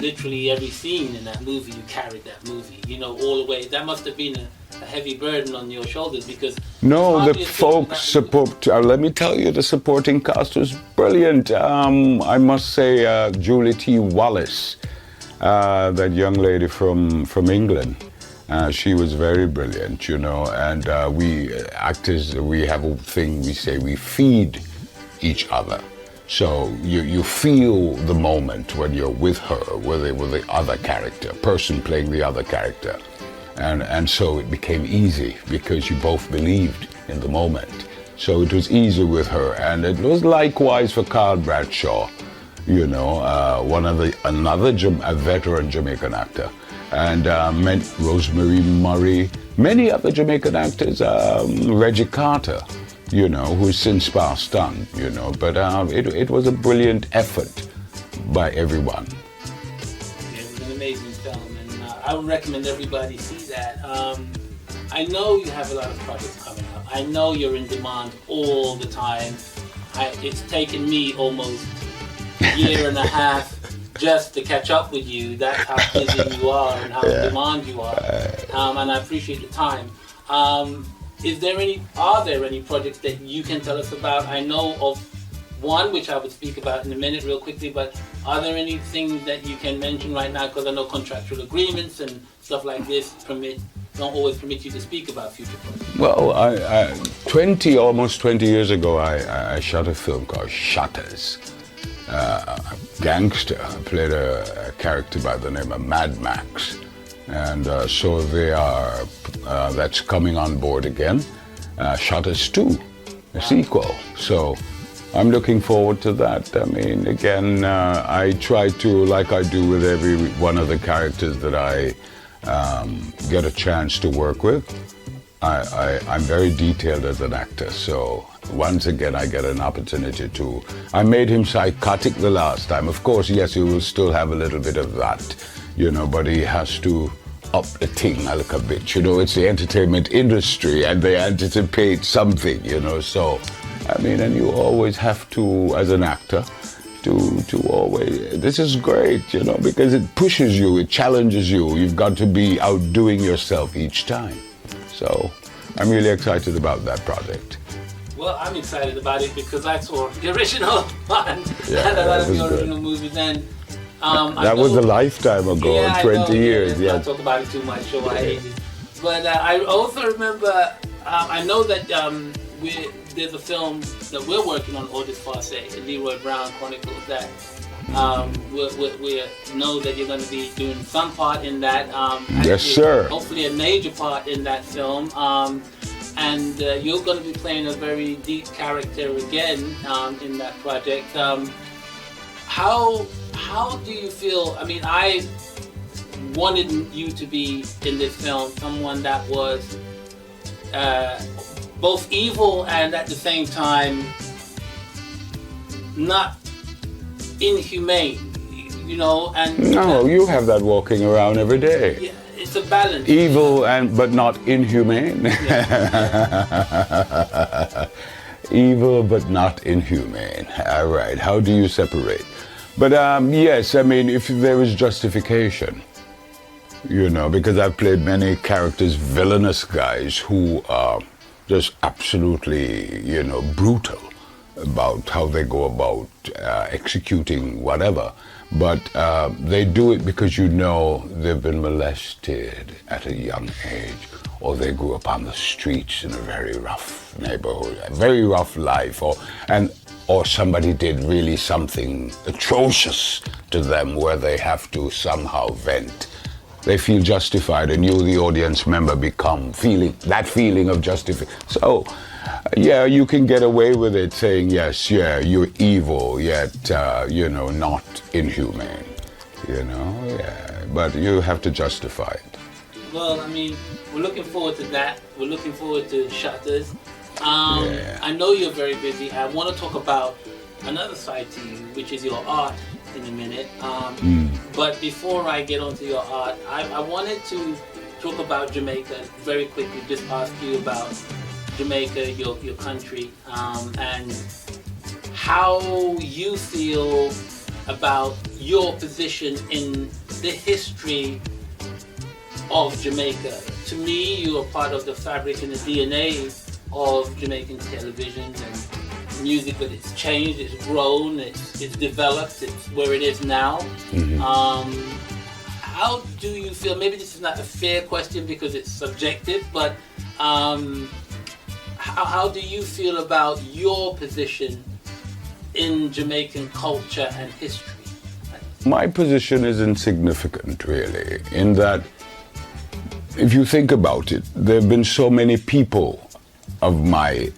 literally every scene in that movie, you carried that movie, you know, all the way. That must have been a heavy burden on your shoulders because... No, the folks support, let me tell you, the supporting cast was brilliant. I must say, Julie T. Wallace, that young lady from England, she was very brilliant, you know, and we actors, we have a thing, we say we feed each other. So you feel the moment when you're with her, with the other character, person playing the other character. And so it became easy because you both believed in the moment. So it was easy with her. And it was likewise for Carl Bradshaw, you know, a veteran Jamaican actor. And Rosemary Murray, many other Jamaican actors, Reggie Carter, you know, who's since passed on, you know. But it was a brilliant effort by everyone. Yeah, it was an amazing film, and I would recommend everybody see that. I know you have a lot of projects coming up. I know you're in demand all the time. It's taken me almost a year and a half just to catch up with you. That's how busy you are and how in demand you are. And I appreciate the time. Are there any projects that you can tell us about? I know of one which I would speak about in a minute real quickly, but are there anything that you can mention right now? Because I know contractual agreements and stuff like this don't always permit you to speak about future projects. Well, almost 20 years ago, I shot a film called Shottas. A gangster. I played a character by the name of Mad Max. And so that's coming on board again. Shottas 2, a sequel. So I'm looking forward to that. I mean, again, I try to, like I do with every one of the characters that I get a chance to work with, I'm very detailed as an actor. So once again, I get an opportunity to... I made him psychotic the last time. Of course, yes, he will still have a little bit of that, you know, but he has to up the thing a little bit. You know, it's the entertainment industry and they anticipate something, you know. So, I mean, and you always have to, as an actor, to always... This is great, you know, because it pushes you, it challenges you. You've got to be outdoing yourself each time. So, I'm really excited about that project. Well, I'm excited about it because I saw the original one and a lot of the original movies. And that was a lifetime ago, 20 years. Yeah, let's not talk about it too much, so I hate it. But I also remember, I know that there's a film that we're working on, August Farce, and Leroy Brown Chronicles, that we know that you're going to be doing some part in that. Yes, sir. Hopefully a major part in that film. And you're going to be playing a very deep character again in that project. How do you feel? I mean, I wanted you to be in this film someone that was both evil and at the same time not inhumane, you know. And no, you have that walking around every day. Yeah, it's a balance. Evil but not inhumane. Evil but not inhumane. All right. How do you separate? But yes, I mean, if there is justification, you know, because I've played many characters, villainous guys who are just absolutely, you know, brutal about how they go about executing whatever. But they do it because, you know, they've been molested at a young age, or they grew up on the streets in a very rough neighborhood, a very rough life, or somebody did really something atrocious to them where they have to somehow vent. They feel justified, and you, the audience member, feeling of justification. So, yeah, you can get away with it saying, yes, yeah, you're evil, yet, you know, not inhumane, you know, yeah, but you have to justify it. Well, I mean, we're looking forward to that. We're looking forward to Shottas. I know you're very busy. I want to talk about another side to you, which is your art, in a minute. But before I get onto your art, I wanted to talk about Jamaica very quickly. Just ask you about Jamaica, your country, and how you feel about your position in the history of Jamaica. To me, you are part of the fabric and the DNA of Jamaican television and music, but it's changed, it's grown, it's developed, it's where it is now. How do you feel, maybe this is not a fair question because it's subjective, but how do you feel about your position in Jamaican culture and history? My position is insignificant, really, in that if you think about it, there have been so many people of my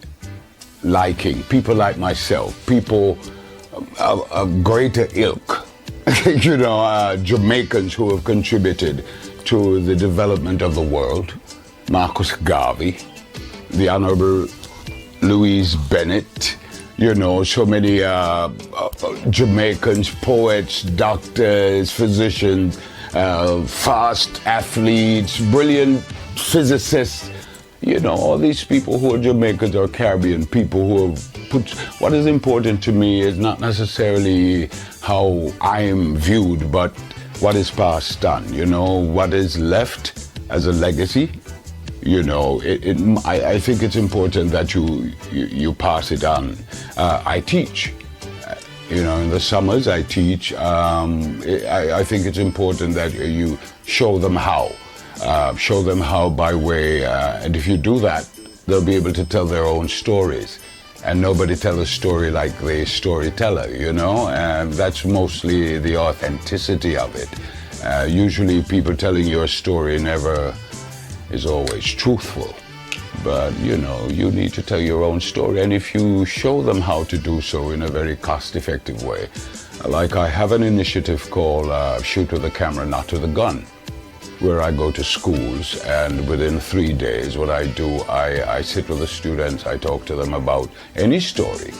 liking, people like myself, people of greater ilk, you know, Jamaicans who have contributed to the development of the world. Marcus Garvey, the Honorable Louise Bennett, you know, so many Jamaicans, poets, doctors, physicians, fast athletes, brilliant physicists, you know, all these people who are Jamaicans or Caribbean people who have put, what is important to me is not necessarily how I am viewed, but what is passed on, you know, what is left as a legacy. You know, I think it's important that you pass it on. I teach. You know, in the summers I teach. I think it's important that you show them how. Show them how by way, and if you do that, they'll be able to tell their own stories. And nobody tells a story like the storyteller, you know? And that's mostly the authenticity of it. Usually people telling your story never is always truthful. But, you know, you need to tell your own story. And if you show them how to do so in a very cost-effective way, like I have an initiative called Shoot with the Camera, Not with a Gun, where I go to schools and within 3 days, what I do, I sit with the students, I talk to them about any story.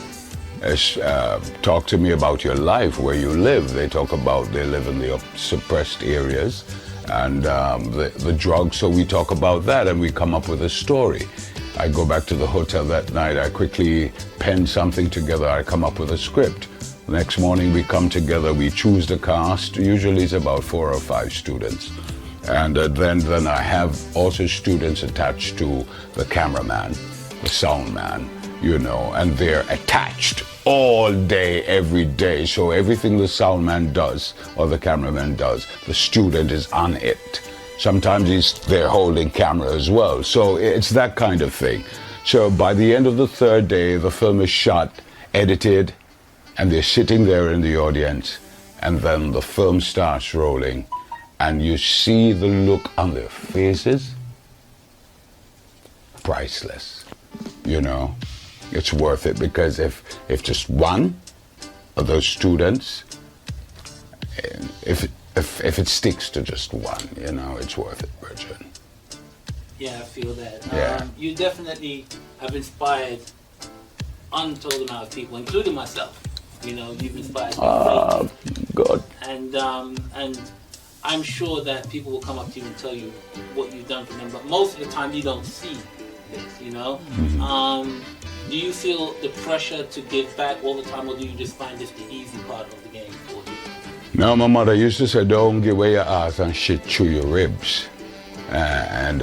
Talk to me about your life, where you live. They talk about they live in the suppressed areas and the drugs, so we talk about that and we come up with a story. I go back to the hotel that night, I quickly pen something together, I come up with a script. The next morning we come together, we choose the cast, usually it's about 4 or 5 students. And then I have also students attached to the cameraman, the sound man, you know, and they're attached all day, every day. So everything the sound man does or the cameraman does, the student is on it. Sometimes they're holding camera as well. So it's that kind of thing. So by the end of the 3rd day, the film is shot, edited, and they're sitting there in the audience. And then the film starts rolling. And you see the look on their faces, priceless, you know. It's worth it because if just one of those students, if it sticks to just one, you know, it's worth it, Bridget. Yeah, I feel that. Yeah. You definitely have inspired untold amount of people, including myself. You know, you've inspired me. Good. And I'm sure that people will come up to you and tell you what you've done for them, but most of the time you don't see this, you know? Mm-hmm. Do you feel the pressure to give back all the time, or do you just find this the easy part of the game for you? No, my mother used to say, don't give away your ass and shit through your ribs. And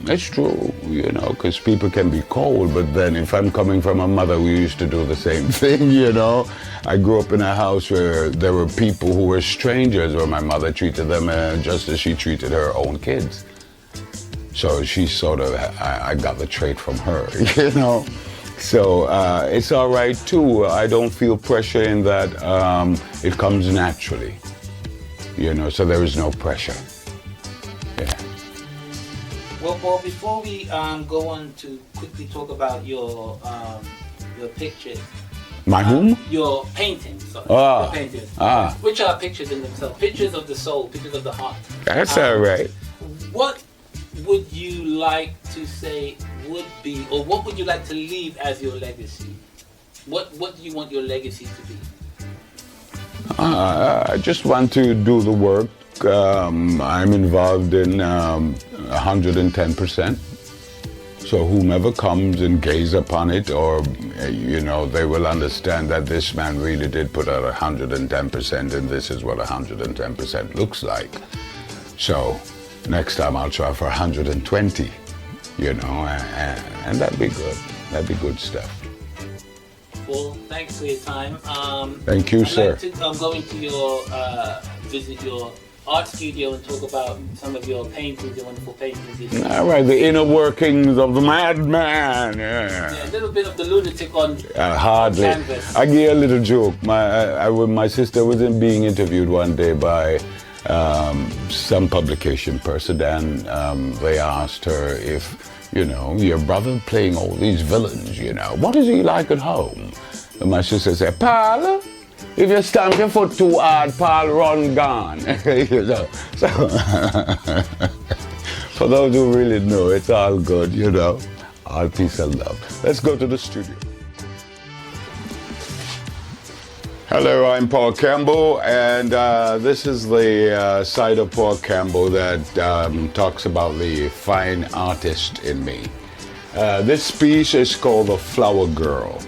it's true, you know, because people can be cold, but then if I'm coming from a mother who used to do the same thing, you know, I grew up in a house where there were people who were strangers, where my mother treated them just as she treated her own kids. So she sort of, I got the trait from her, you know. So it's all right too. I don't feel pressure in that it comes naturally, you know, so there is no pressure. Yeah. Well, Paul, before we go on to quickly talk about your pictures. My whom? Your paintings. Sorry, your paintings. Ah. Which are pictures in themselves. Pictures of the soul, pictures of the heart. That's all right. What would you like to say would be, or what would you like to leave as your legacy? What do you want your legacy to be? I just want to do the work. I'm involved in 110%. So whomever comes and gaze upon it, or, they will understand that this man really did put out 110%, and this is what 110% looks like. So next time I'll try for 120, and that'd be good. That'd be good stuff. Well, thanks for your time. Thank you, sir. I'm going to visit your art studio and talk about some of your paintings, your wonderful paintings. All right, the inner workings of the madman. Yeah, a little bit of the lunatic on hardly. canvas. I give you a little joke. My sister was being interviewed one day by some publication person, and they asked her if, your brother playing all these villains, what is he like at home? And my sister said, Paul, if you stamp your foot too hard, Paul run gone. So for those who really know, it's all good, all peace and love. Let's go to the studio. Hello, I'm Paul Campbell, and this is the side of Paul Campbell that talks about the fine artist in me. This piece is called The Flower Girl.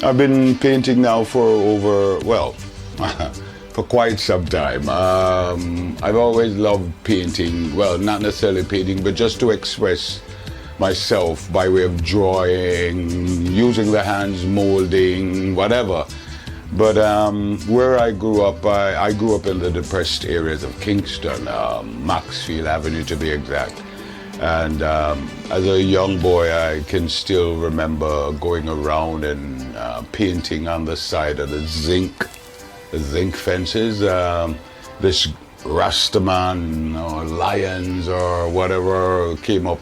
I've been painting now for for quite some time. I've always loved painting, well, not necessarily painting, but just to express myself by way of drawing, using the hands, molding, whatever. But where I grew up in the depressed areas of Kingston, Maxfield Avenue to be exact. And as a young boy, I can still remember going around and painting on the side of the zinc fences. This Rastaman or lions or whatever came up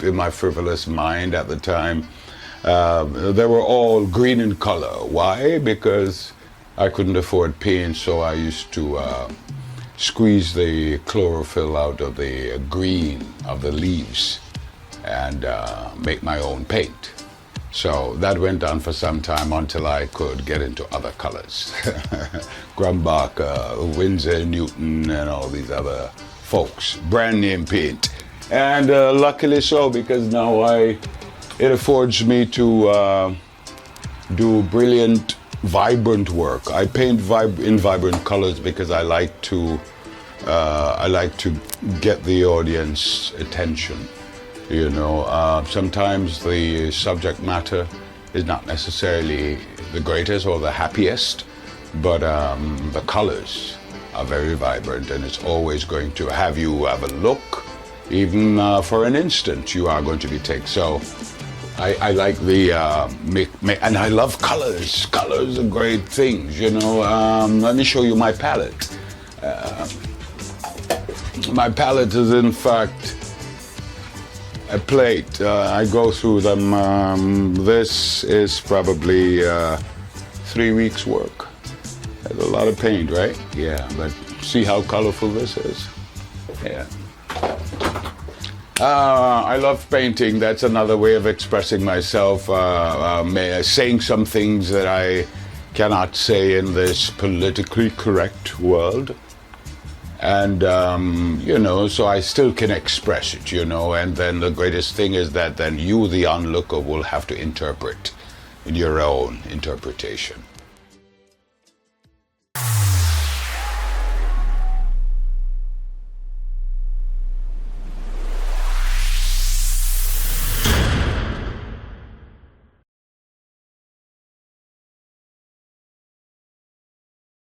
in my frivolous mind at the time. They were all green in color. Why? Because I couldn't afford paint, so I used to squeeze the chlorophyll out of the green of the leaves and make my own paint. So that went on for some time until I could get into other colors. Grumbacher, Winsor Newton, and all these other folks. Brand name paint. And luckily so, because now it affords me to do brilliant, vibrant work. I paint in vibrant colors because I like to get the audience attention. Sometimes the subject matter is not necessarily the greatest or the happiest, but the colors are very vibrant, and it's always going to have you have a look. Even for an instant, you are going to be taken. So I like and I love colors. Colors are great things, Let me show you my palette. My palette is, in fact, a plate. I go through them. This is probably 3 weeks' work. That's a lot of paint, right? Yeah, but see how colorful this is? Yeah. I love painting. That's another way of expressing myself, saying some things that I cannot say in this politically correct world. And, so I still can express it, and then the greatest thing is that then you, the onlooker, will have to interpret in your own interpretation.